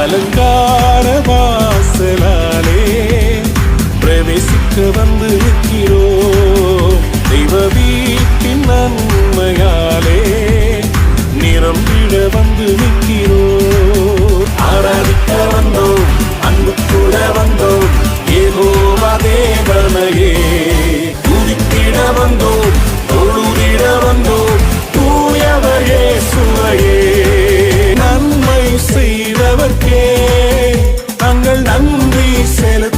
அலங்கார வாசலாலே பிரவேசிக்க வந்து நிற்கிறோம். தெய்வ வீட்டின் நன்மையாலே நிரம்பிட வந்து நிற்கிறோம். ஆராதிக்க வந்தோம், அன்பு கூட வந்தோம், யெகோவா தேவனையே துதித்திட வந்தோம், தொழுதிட வந்தோம், தூயவர் இயேசுவையே. நன்மை செய்தவர்க்கே நாங்கள் நன்றி செலுத்த